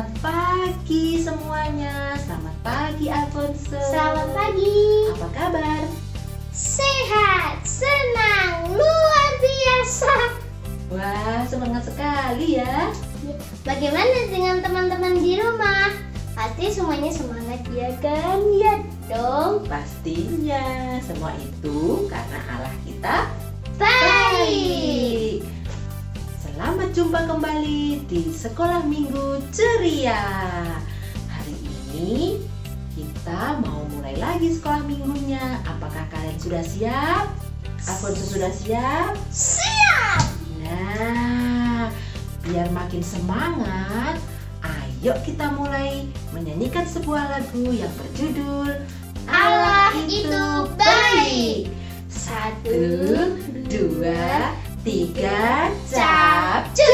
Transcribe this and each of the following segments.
Selamat pagi semuanya. Selamat pagi Alfonso. Selamat pagi. Apa kabar? Sehat, senang, luar biasa. Wah, semangat sekali ya. Bagaimana dengan teman-teman di rumah? Pasti semuanya semangat ya kan? Ya dong. Pastinya semua itu karena Allah kita Baik. Selamat jumpa kembali di Sekolah Minggu Ceria. Hari ini kita mau mulai lagi sekolah minggunya. Apakah kalian sudah siap? Alfonso sudah siap? Siap. Nah, biar makin semangat, ayo kita mulai menyanyikan sebuah lagu yang berjudul Allah itu baik. 1, 2, 3, Capcus.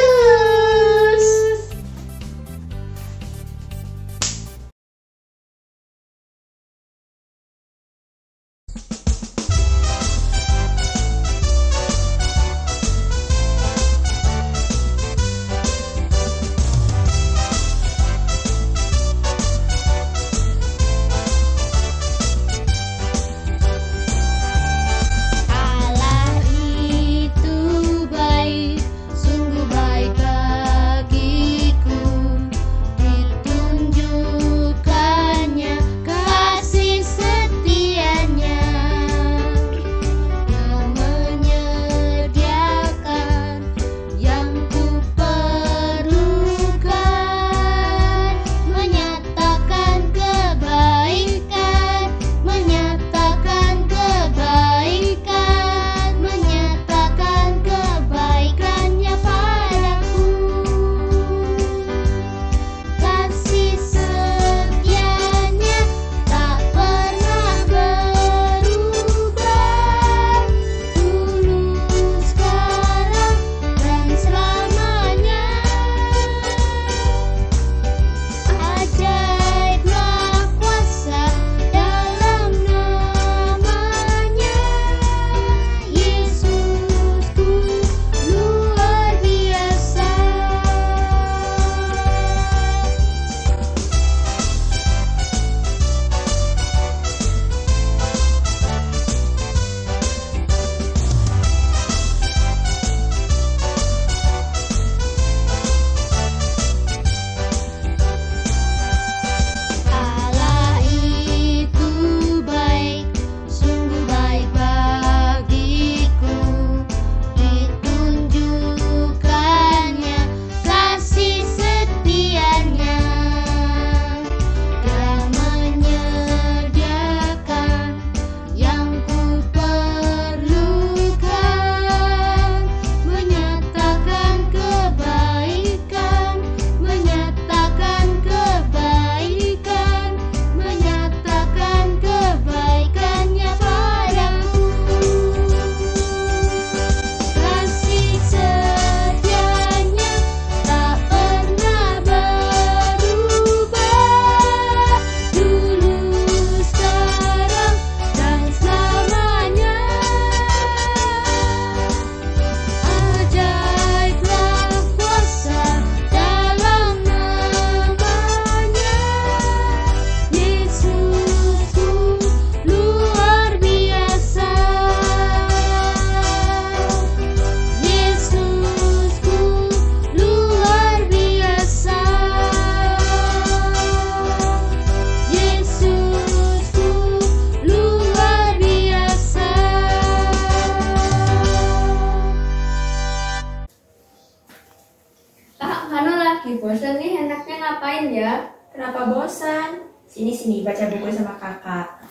Bosan nih, enaknya ngapain ya? Kenapa bosan? Sini baca buku sama kakak.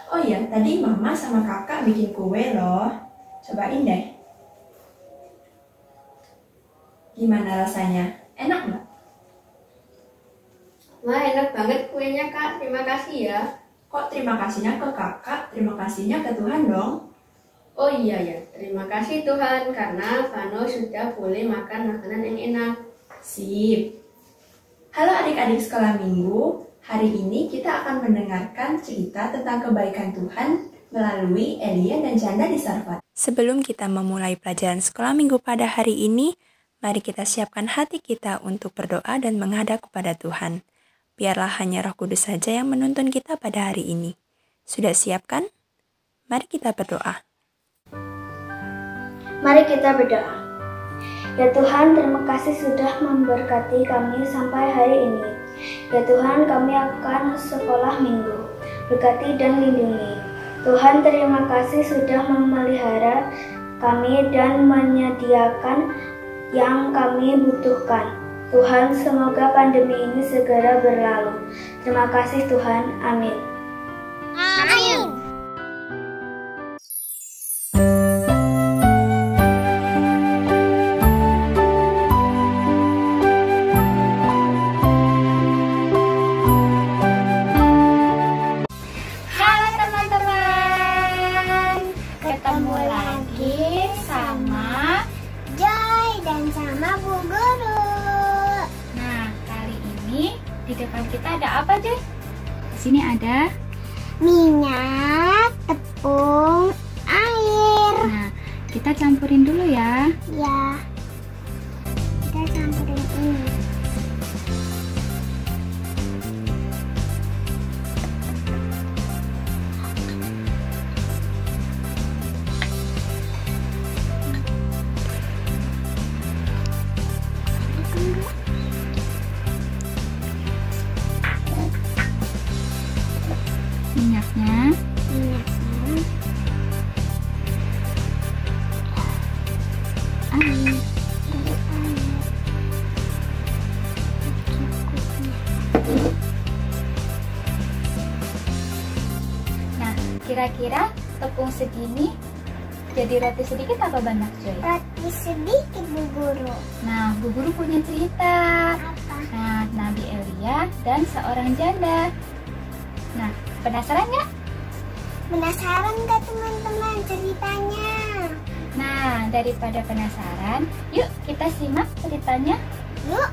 Oh iya, tadi mama sama kakak bikin kue loh. Cobain deh. Gimana rasanya? Enak nggak? Wah, enak banget kuenya kak, terima kasih ya. Kok terima kasihnya ke kakak? Terima kasihnya ke Tuhan dong. Oh iya ya, terima kasih Tuhan karena Vano sudah boleh makan makanan yang enak. Sip. Halo adik-adik sekolah minggu. Hari ini kita akan mendengarkan cerita tentang kebaikan Tuhan melalui Elia dan Janda di Sarfat. Sebelum kita memulai pelajaran sekolah minggu pada hari ini, Mari kita siapkan hati kita untuk berdoa dan menghadap kepada Tuhan. Biarlah hanya Roh Kudus saja yang menuntun kita pada hari ini. Sudah siap kan? Mari kita berdoa. Mari kita berdoa. Ya Tuhan, terima kasih sudah memberkati kami sampai hari ini. Ya Tuhan, kami akan sekolah minggu. Berkati dan lindungi. Tuhan, terima kasih sudah memelihara kami dan menyediakan yang kami butuhkan. Tuhan, semoga pandemi ini segera berlalu. Terima kasih Tuhan. Amin. Amin. Halo teman-teman, ketemu lagi sama Joy dan sama Bu Guru. Nah, kali ini di depan kita ada apa, Joy? Di sini ada. Minyak, tepung, air. Nah, kita campurin dulu ya. Ya, kita campurin ini. Minyaknya. Minyaknya. Air. Nah, kira-kira tepung segini jadi roti sedikit apa banyak, Joy? Roti sedikit, Bu Guru. Nah, Bu Guru punya cerita. Apa? Nah, Nabi Elia dan seorang janda. Nah, penasaran nggak? Penasaran nggak teman-teman ceritanya? Nah, daripada penasaran, yuk kita simak ceritanya. Yuk.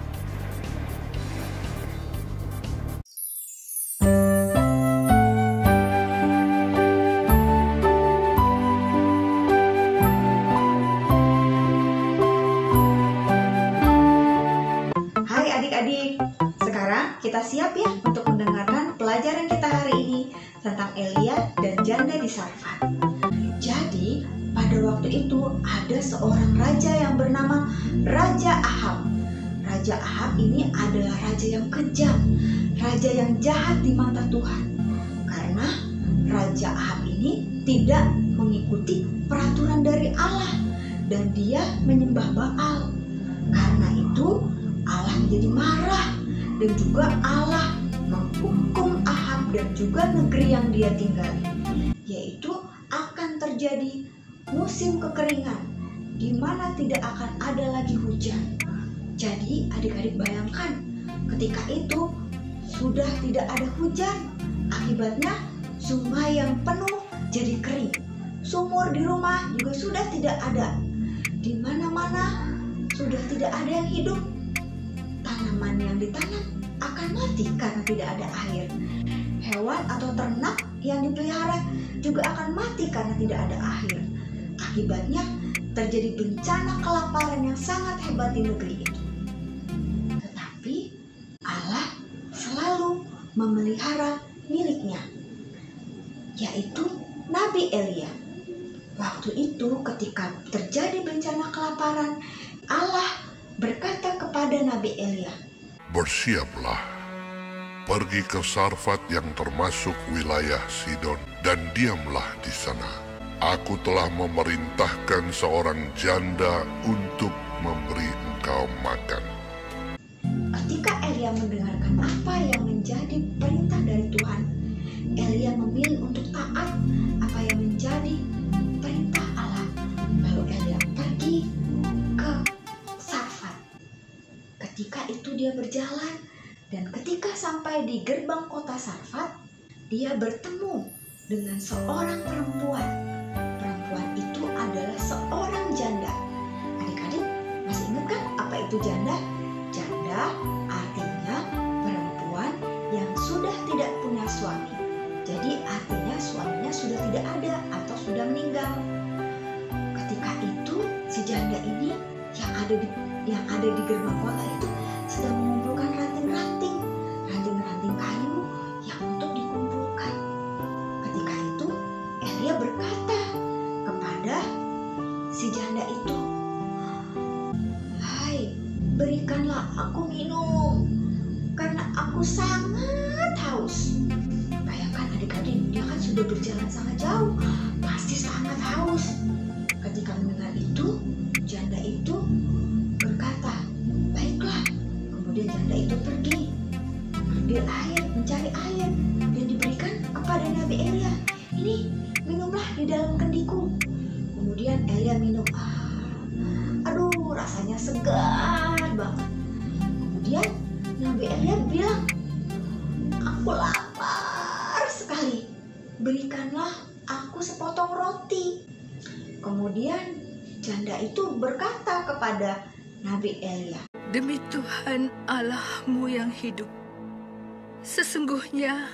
Hai adik-adik, sekarang kita siap ya untuk mendengarkan pelajaran kita hari ini tentang Elia dan janda di Sarfat. Jadi, pada waktu itu ada seorang raja yang bernama Raja Ahab. Raja Ahab ini adalah raja yang kejam, raja yang jahat di mata Tuhan. Karena Raja Ahab ini tidak mengikuti peraturan dari Allah dan dia menyembah Baal. Karena itu Allah menjadi marah dan juga Allah menghukum Ahab dan juga negeri yang dia tinggali, yaitu akan terjadi musim kekeringan di mana tidak akan ada lagi hujan. Jadi adik-adik bayangkan ketika itu sudah tidak ada hujan, akibatnya sungai yang penuh jadi kering. Sumur di rumah juga sudah tidak ada. Di mana-mana sudah tidak ada yang hidup. Tanaman yang ditanam akan mati karena tidak ada air. Hewan atau ternak yang dipelihara juga akan mati karena tidak ada air. Akibatnya terjadi bencana kelaparan yang sangat hebat di negeri itu. Tetapi Allah selalu memelihara miliknya, yaitu Nabi Elia. Waktu itu ketika terjadi bencana kelaparan, Allah berkata kepada Nabi Elia, "Bersiaplah, pergi ke Sarfat yang termasuk wilayah Sidon, dan diamlah di sana. Aku telah memerintahkan seorang janda untuk memberi engkau makan." Ketika Elia mendengarkan apa yang menjadi perintah dari Tuhan, Elia memilih untuk taat apa yang menjadi perintah Allah. Lalu Elia pergi ke Sarfat. Ketika itu dia berjalan, dan ketika sampai di gerbang kota Sarfat, dia bertemu dengan seorang perempuan. Perempuan itu adalah seorang janda. Adik-adik masih ingat kan apa itu janda? Janda artinya perempuan yang sudah tidak punya suami. Jadi artinya suaminya sudah tidak ada atau sudah meninggal. Ketika itu si janda ini yang ada di yang ada di gerbang kota itu sedang mengumpulkan ranting-ranting kayu yang untuk dikumpulkan. Ketika itu Elia berkata kepada si janda itu, "Hai, berikanlah aku minum, karena aku sangat haus." Bayangkan adik-adik, dia kan sudah berjalan sangat jauh, pasti sangat haus. Ketika mendengar itu, janda itu berkata, "Baiklah." Kemudian janda itu pergi mengambil air, mencari air, dan diberikan kepada Nabi Elia. "Ini, minumlah di dalam kendiku." Kemudian Elia minum. Aduh, rasanya segar banget. Kemudian Nabi Elia bilang, "Aku lapar sekali. Berikanlah aku sepotong roti." Kemudian janda itu berkata kepada Nabi Elia, "Demi Tuhan Allahmu yang hidup, sesungguhnya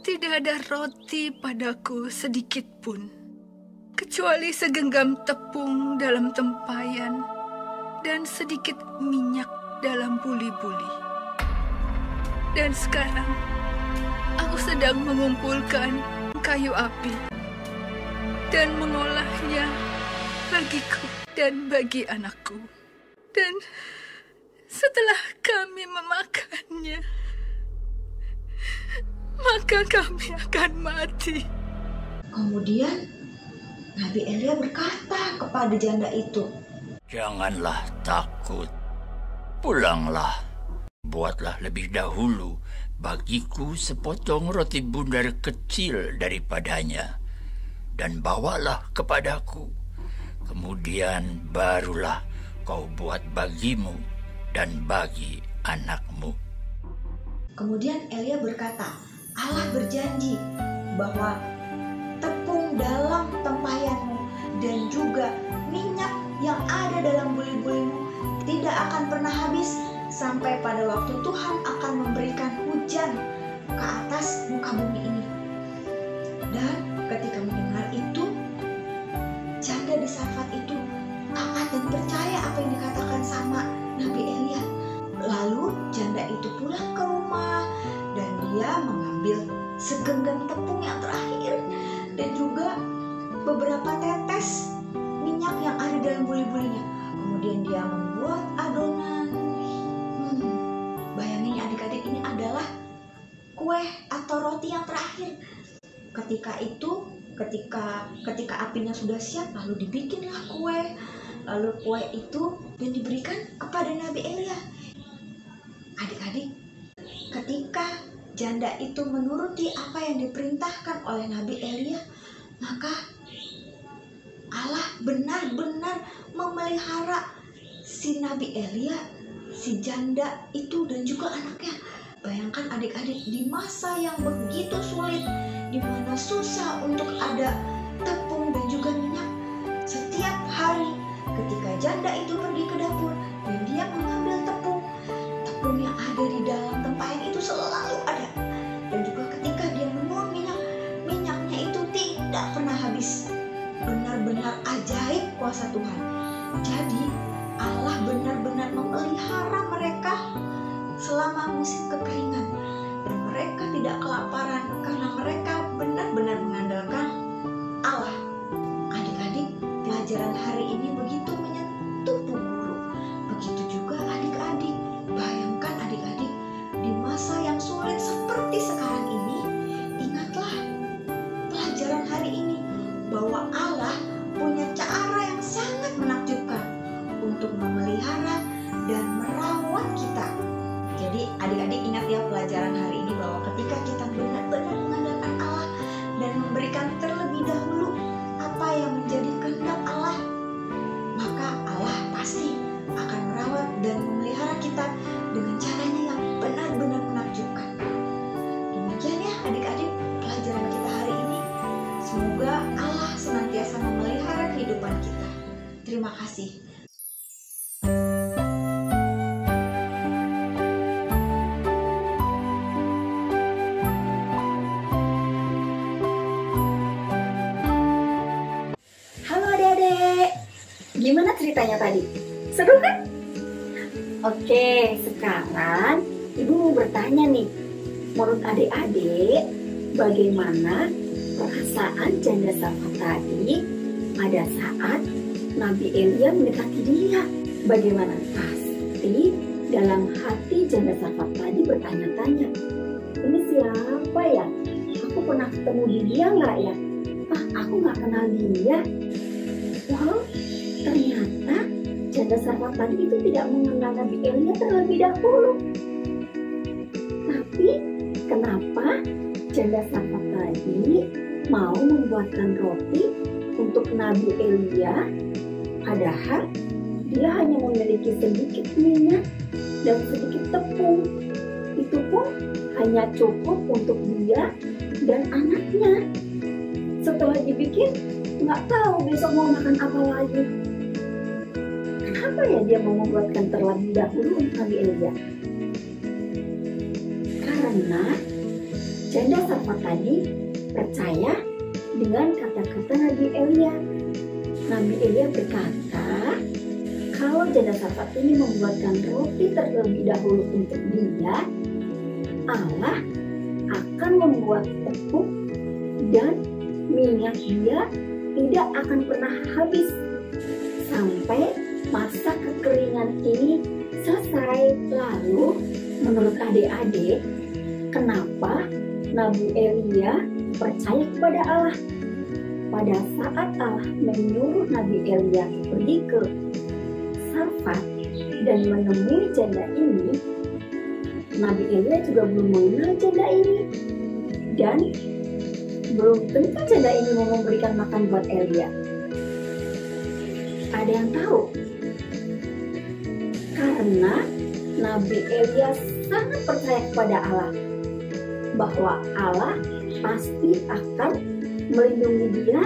tidak ada roti padaku sedikit pun, kecuali segenggam tepung dalam tempayan dan sedikit minyak dalam buli-buli. Dan sekarang aku sedang mengumpulkan kayu api dan mengolahnya bagiku dan bagi anakku. Dan setelah kami memakannya, maka kami akan mati." Kemudian Nabi Elia berkata kepada janda itu, "Janganlah takut, pulanglah, buatlah lebih dahulu bagiku sepotong roti bundar kecil daripadanya, dan bawalah kepadaku. Kemudian barulah kau buat bagimu dan bagi anakmu." Kemudian Elia berkata, "Allah berjanji bahwa tepung dalam tempayanmu dan juga minyak yang ada dalam buli-bulimu tidak akan pernah habis sampai pada waktu Tuhan akan memberikan hujan ke atas muka bumi ini." Dan ketika mendengar itu, janda di Sarfat itu taat dan percaya apa yang dikatakan sama Nabi Elia. Lalu janda itu pulang ke rumah dan dia mengambil segenggam tepung yang terakhir dan juga beberapa tetes minyak yang ada dalam buli-bulinya. Kemudian dia membuat adonan. Bayangin ya adik-adik, ini adalah kue atau roti yang terakhir. Ketika itu, ketika apinya sudah siap, lalu dibikinlah kue. Lalu kue itu dan diberikan kepada Nabi Elia. Adik-adik, ketika janda itu menuruti apa yang diperintahkan oleh Nabi Elia, maka Allah benar-benar memelihara si Nabi Elia, si janda itu dan juga anaknya. Bayangkan adik-adik, di masa yang begitu sulit, di mana susah untuk ada tepung dan juga minyak, setiap hari ketika janda itu pergi ke dapur dan dia mengambil tepung yang ada di dalam tempayan itu selalu ada. Dan juga ketika dia menuang minyaknya itu tidak pernah habis. Benar-benar ajaib kuasa Tuhan. Jadi Allah benar-benar memelihara mereka selama musim kekeringan, dan mereka tidak kelaparan karena mereka benar-benar mengandalkan Allah. Adik-adik, pelajaran hari ini begitu menyentuh Bu Guru. Begitu juga adik-adik. Bayangkan adik-adik, di masa yang sulit seperti sekarang ini, ingatlah pelajaran hari ini bahwa Allah punya cara yang sangat menakjubkan untuk memelihara dan merawat kita. Jadi adik-adik ingat ya pelajaran hari ini bahwa ketika kita benar-benar mengandalkan Allah dan memberikan terlebih dahulu apa yang menjadi kehendak Allah, maka Allah pasti akan merawat dan memelihara kita dengan caranya yang benar-benar menakjubkan. Demikian ya adik-adik pelajaran kita hari ini. Semoga Allah senantiasa memelihara kehidupan kita. Terima kasih. Halo adik-adik, gimana ceritanya tadi? Seru kan? Oke, sekarang Ibu mau bertanya nih, menurut adik-adik, bagaimana perasaan janda Safat tadi pada saat Nabi Elia mendekati dia? Bagaimana? Pasti dalam hati janda Safat tadi bertanya-tanya, ini siapa ya? Aku pernah ketemu dia nggak ya? Aku nggak kenal dia. Wow, ternyata janda Safat tadi itu tidak mengenal Nabi Elia terlebih dahulu. Tapi kenapa janda Safat tadi mau membuatkan roti untuk Nabi Elia, padahal dia hanya memiliki sedikit minyak dan sedikit tepung. Itu pun hanya cukup untuk dia dan anaknya. Setelah dibikin, nggak tahu besok mau makan apa lagi. Kenapa ya dia mau membuatkan terlebih dahulu untuk Nabi Elia? Karena janda Safat tadi percaya dengan kata-kata Nabi Elia. Nabi Elia berkata, kalau janda Safat ini membuatkan roti terlebih dahulu untuk dia, Allah akan membuat tepung dan minyak dia tidak akan pernah habis sampai masa kekeringan ini selesai. Lalu, menurut adik-adik, kenapa Nabi Elia percaya kepada Allah? Pada saat Allah menyuruh Nabi Elia pergi ke Sarfat dan menemui janda ini, Nabi Elia juga belum mengenal janda ini dan belum tentu janda ini mau memberikan makan buat Elia. Ada yang tahu? Karena Nabi Elia sangat percaya kepada Allah bahwa Allah pasti akan melindungi dia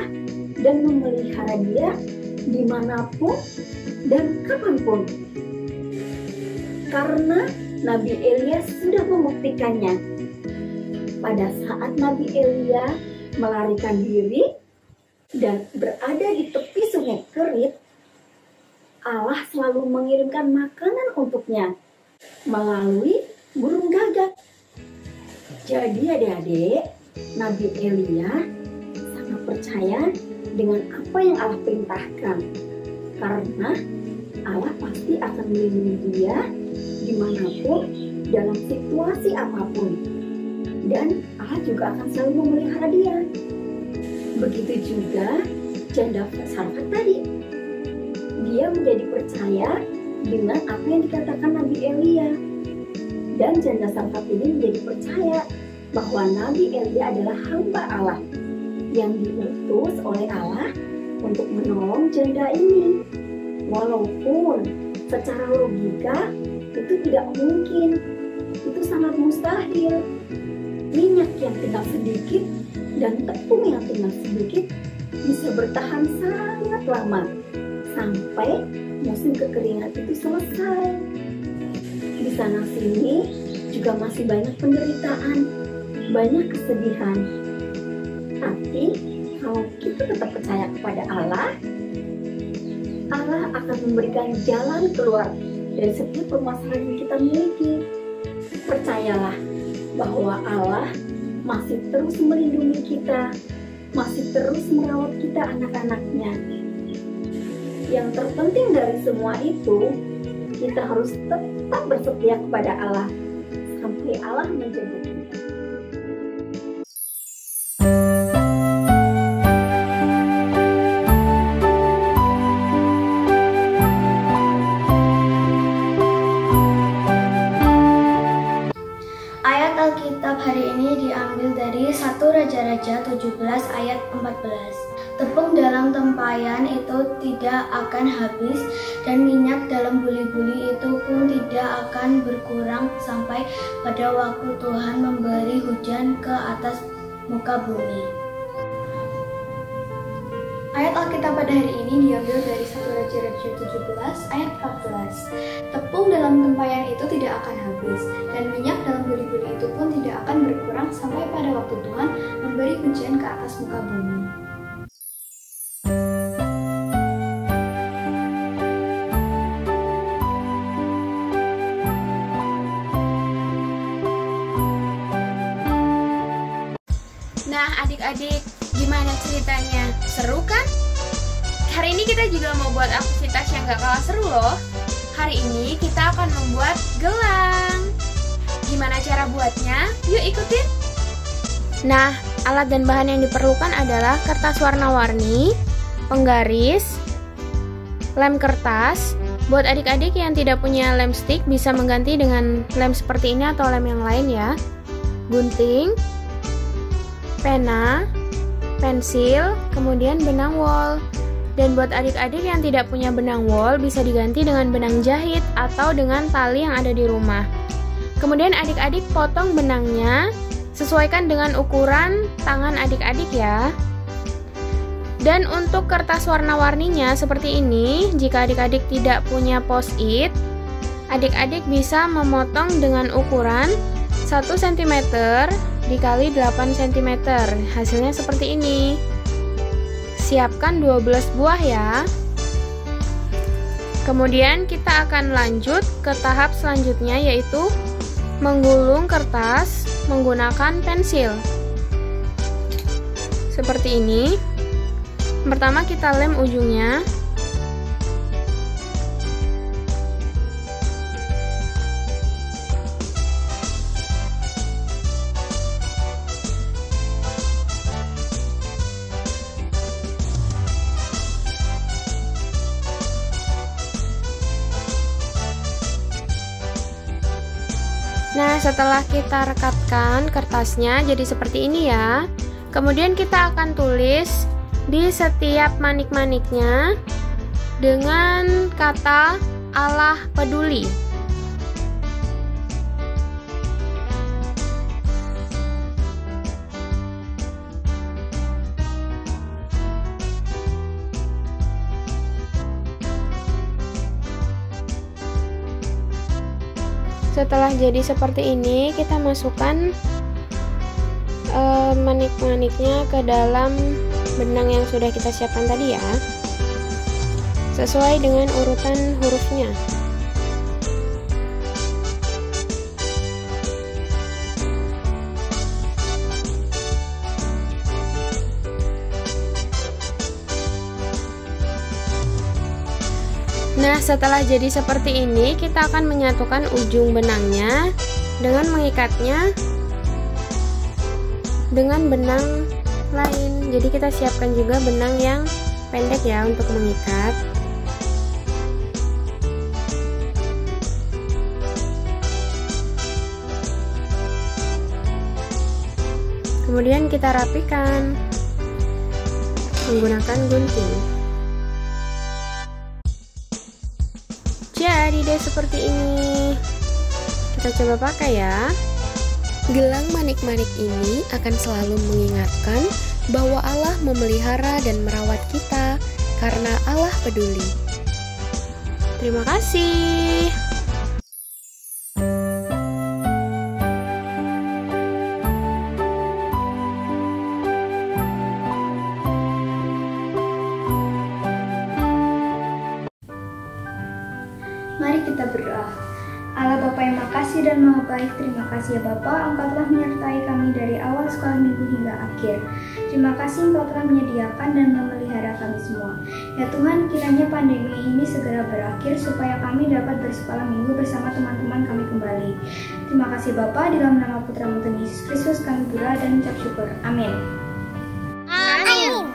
dan memelihara dia dimanapun dan kapanpun. Karena Nabi Elia sudah membuktikannya. Pada saat Nabi Elia melarikan diri dan berada di tepi sungai Kerit, Allah selalu mengirimkan makanan untuknya melalui burung gagak. Jadi adik-adik, Nabi Elia sangat percaya dengan apa yang Allah perintahkan. Karena Allah pasti akan melindungi dia dimanapun dalam situasi apapun. Dan Allah juga akan selalu memelihara dia. Begitu juga janda Sarfat tadi. Dia menjadi percaya dengan apa yang dikatakan Nabi Elia. Dan janda Sarfat ini menjadi percaya bahwa Nabi Elia adalah hamba Allah yang diutus oleh Allah untuk menolong janda ini. Walaupun secara logika itu tidak mungkin, itu sangat mustahil. Minyak yang tinggal sedikit dan tepung yang tinggal sedikit bisa bertahan sangat lama sampai musim kekeringan itu selesai. Di sana sini juga masih banyak penderitaan, banyak kesedihan. Tapi kalau kita tetap percaya kepada Allah, Allah akan memberikan jalan keluar dari setiap permasalahan yang kita miliki. Percayalah bahwa Allah masih terus melindungi kita, masih terus merawat kita anak-anaknya. Yang terpenting dari semua itu, kita harus tetap bersetia kepada Allah sampai Allah menjemput kita. Ayat Alkitab hari ini diambil dari 1 Raja-Raja 17 ayat 14. Tepung dalam tempayan itu tidak akan habis dan minyak dalam buli-buli itu pun tidak akan berkurang sampai pada waktu Tuhan memberi hujan ke atas muka bumi. Ayat Alkitab pada hari ini diambil dari 1 Raja-Raja 17 ayat 14. Tepung dalam tempayan itu tidak akan habis, dan minyak dalam buli-buli itu pun tidak akan berkurang sampai pada waktu Tuhan memberi hujan ke atas muka bumi. Nah, adik-adik, gimana ceritanya? Seru kan? Hari ini kita juga mau buat aktivitas yang gak kalah seru loh. Hari ini kita akan membuat gelang. Gimana cara buatnya? Yuk ikutin. Nah, alat dan bahan yang diperlukan adalah kertas warna-warni, penggaris, lem kertas. Buat adik-adik yang tidak punya lem stick bisa mengganti dengan lem seperti ini atau lem yang lain ya. Gunting, pena, pensil, kemudian benang wol. Dan buat adik-adik yang tidak punya benang wol bisa diganti dengan benang jahit atau dengan tali yang ada di rumah. Kemudian adik-adik potong benangnya, sesuaikan dengan ukuran tangan adik-adik ya. Dan untuk kertas warna-warninya seperti ini, jika adik-adik tidak punya post-it, adik-adik bisa memotong dengan ukuran 1 cm dikali 8 cm. Hasilnya seperti ini. Siapkan 12 buah ya. Kemudian kita akan lanjut ke tahap selanjutnya, yaitu menggulung kertas menggunakan pensil. Seperti ini. Pertama kita lem ujungnya. Nah, setelah kita rekatkan kertasnya jadi seperti ini ya. Kemudian kita akan tulis di setiap manik-maniknya dengan kata Allah peduli. Setelah jadi seperti ini, kita masukkan manik-maniknya ke dalam benang yang sudah kita siapkan tadi ya, sesuai dengan urutan hurufnya. Nah, setelah jadi seperti ini, kita akan menyatukan ujung benangnya dengan mengikatnya dengan benang lain. Jadi kita siapkan juga benang yang pendek ya untuk mengikat. Kemudian kita rapikan menggunakan gunting. Jadi deh seperti ini. Kita coba pakai ya. Gelang manik-manik ini akan selalu mengingatkan bahwa Allah memelihara dan merawat kita karena Allah peduli. Terima kasih. Mari kita berdoa. Allah Bapa yang makasih dan maha baik, terima kasih ya Bapa, Engkau telah menyertai kami dari awal sekolah minggu hingga akhir. Terima kasih Engkau telah menyediakan dan memelihara kami semua. Ya Tuhan, kiranya pandemi ini segera berakhir supaya kami dapat bersekolah minggu bersama teman-teman kami kembali. Terima kasih Bapa, di dalam nama Putra-Mu Tuhan Yesus Kristus kami berdoa dan ucap syukur. Amin. Amin.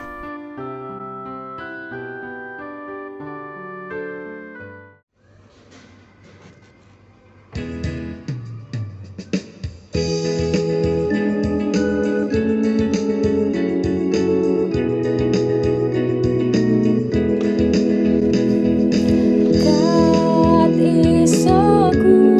God is so good.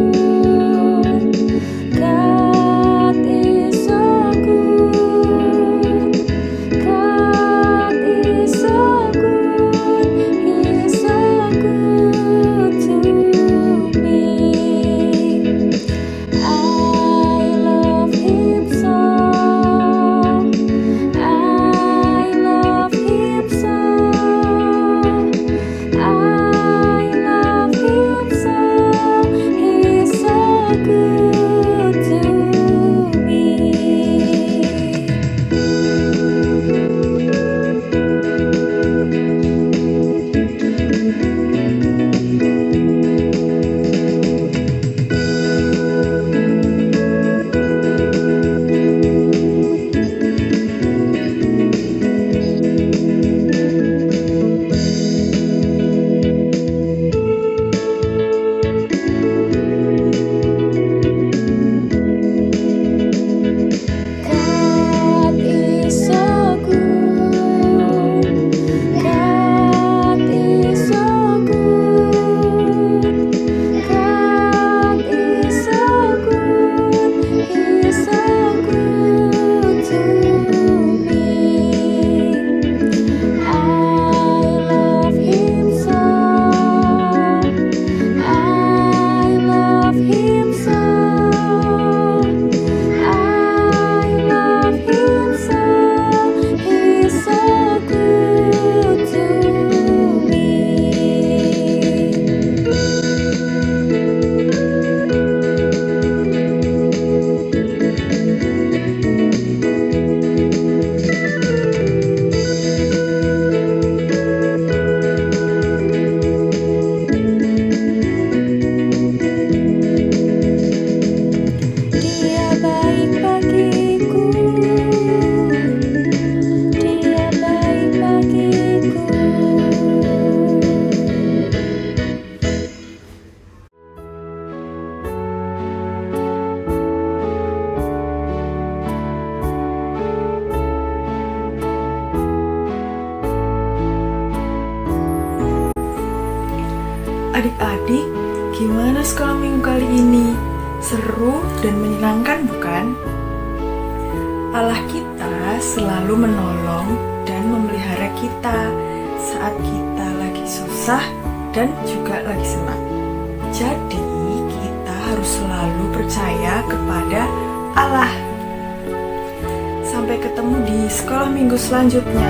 Gimana sekolah minggu kali ini? Seru dan menyenangkan bukan? Allah kita selalu menolong dan memelihara kita saat kita lagi susah dan juga lagi senang. Jadi kita harus selalu percaya kepada Allah. Sampai ketemu di sekolah minggu selanjutnya.